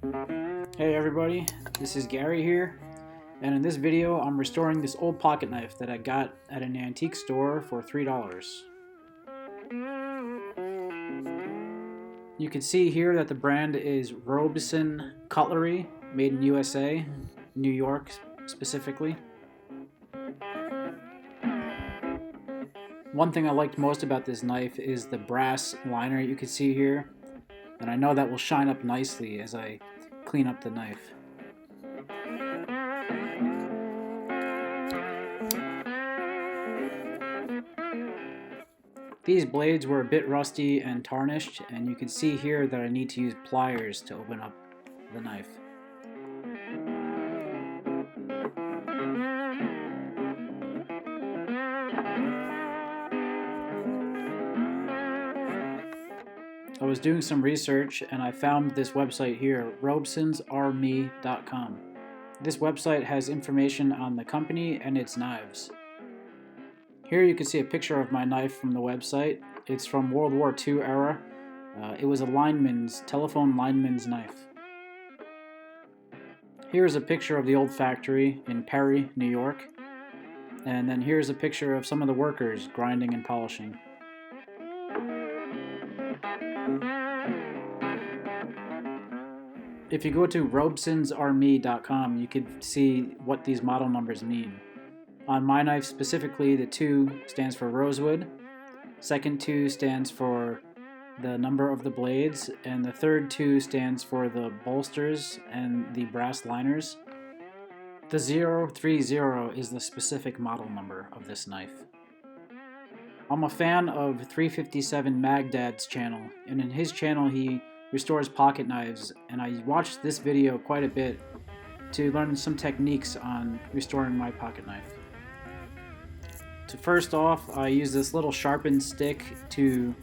Hey everybody, this is Gary here, and in this video I'm restoring this old pocket knife that I got at an antique store for $3. You can see here that the brand is Robeson Cutlery, made in USA, New York specifically. One thing I liked most about this knife is the brass liner you can see here, and I know that will shine up nicely as I clean up the knife. These blades were a bit rusty and tarnished, and you can see here that I need to use pliers to open up the knife. I was doing some research and I found this website here, robesonsrme.com. This website has information on the company and its knives. Here you can see a picture of my knife from the website. It's from World War II era. It was a telephone lineman's knife. Here's a picture of the old factory in Perry, New York. And then here's a picture of some of the workers grinding and polishing. If you go to robesonsrme.com, you can see what these model numbers mean. On my knife specifically, the 2 stands for rosewood, second 2 stands for the number of the blades, and the third 2 stands for the bolsters and the brass liners. The 030 is the specific model number of this knife. I'm a fan of 357 Magdad's channel, and in his channel he restores pocket knives, and I watched this video quite a bit to learn some techniques on restoring my pocket knife. First off, I use this little sharpened stick to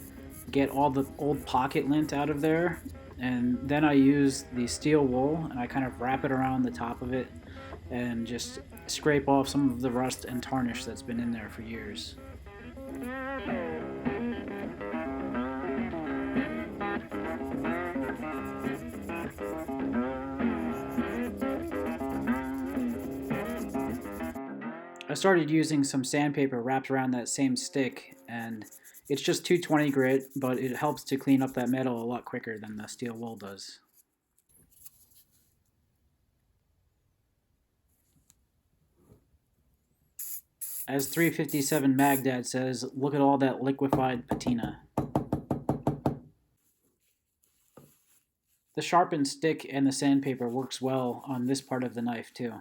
get all the old pocket lint out of there, and then I use the steel wool and I kind of wrap it around the top of it and just scrape off some of the rust and tarnish that's been in there for years. I started using some sandpaper wrapped around that same stick, and it's just 220 grit, but it helps to clean up that metal a lot quicker than the steel wool does. As 357 Magdad says, look at all that liquefied patina. The sharpened stick and the sandpaper works well on this part of the knife too.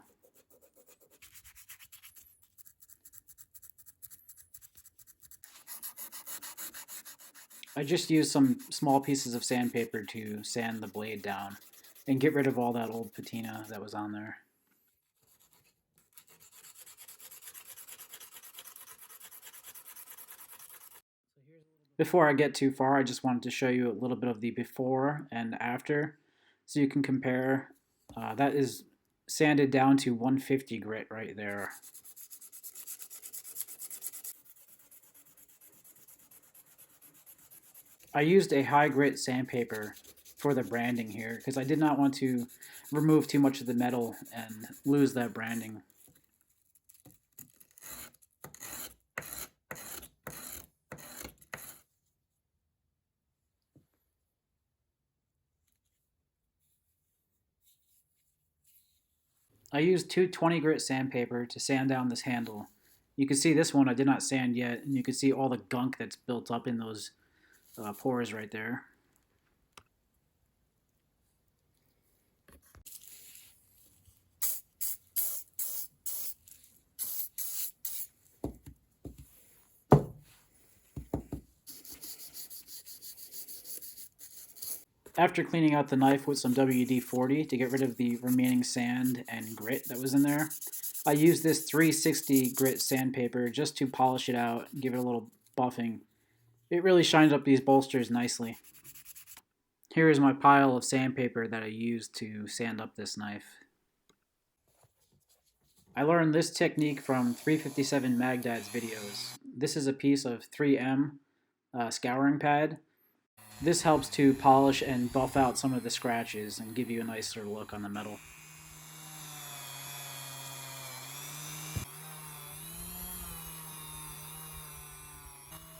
I just used some small pieces of sandpaper to sand the blade down and get rid of all that old patina that was on there. Before I get too far, I just wanted to show you a little bit of the before and after so you can compare. That is sanded down to 150 grit right there. I used a high grit sandpaper for the branding here because I did not want to remove too much of the metal and lose that branding. I used 220 grit sandpaper to sand down this handle. You can see this one I did not sand yet, and you can see all the gunk that's built up in those pores right there. After cleaning out the knife with some WD-40 to get rid of the remaining sand and grit that was in there, I used this 360 grit sandpaper just to polish it out and give it a little buffing. It really shines up these bolsters nicely. Here is my pile of sandpaper that I used to sand up this knife. I learned this technique from 357 Magdad's videos. This is a piece of 3M scouring pad. This helps to polish and buff out some of the scratches and give you a nicer look on the metal.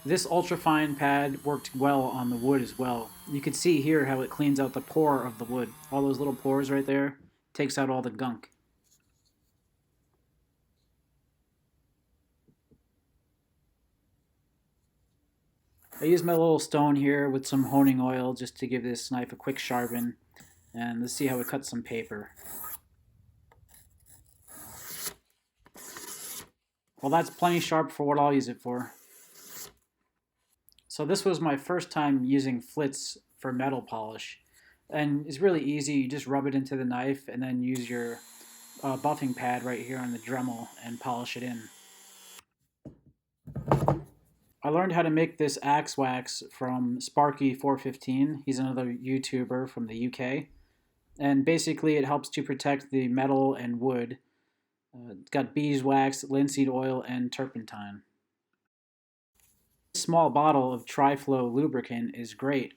This ultrafine pad worked well on the wood as well. You can see here how it cleans out the pore of the wood. All those little pores right there, takes out all the gunk. I used my little stone here with some honing oil just to give this knife a quick sharpen, and let's see how it cuts some paper. Well, that's plenty sharp for what I'll use it for. So this was my first time using flits for metal polish, and it's really easy. You just rub it into the knife and then use your buffing pad right here on the Dremel and polish it in. I learned how to make this axe wax from Sparky 415. He's another YouTuber from the UK. And basically it helps to protect the metal and wood. It's got beeswax, linseed oil, and turpentine. This small bottle of Tri-Flow lubricant is great.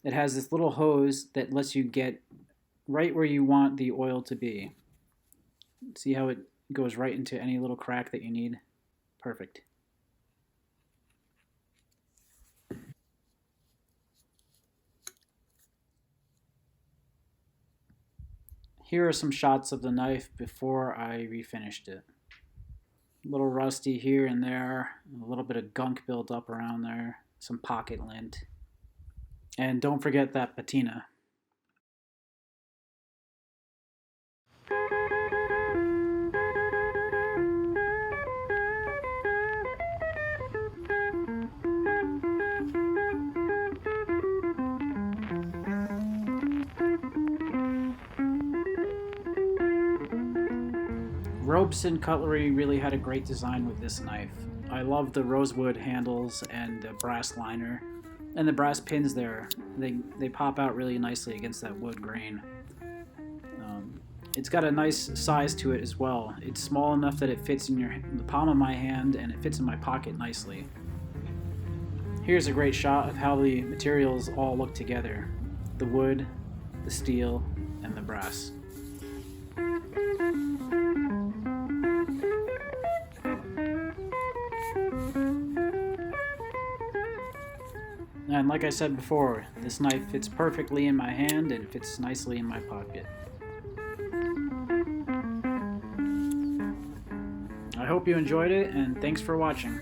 It has this little hose that lets you get right where you want the oil to be. See how it goes right into any little crack that you need? Perfect. Here are some shots of the knife before I refinished it. A little rusty here and there, a little bit of gunk built up around there, some pocket lint. And don't forget that patina. Robeson Cutlery really had a great design with this knife. I love the rosewood handles and the brass liner, and the brass pins there. They pop out really nicely against that wood grain. It's got a nice size to it as well. It's small enough that it fits in the palm of my hand, and it fits in my pocket nicely. Here's a great shot of how the materials all look together. The wood, the steel, and the brass. And like I said before, this knife fits perfectly in my hand and fits nicely in my pocket. I hope you enjoyed it, and thanks for watching.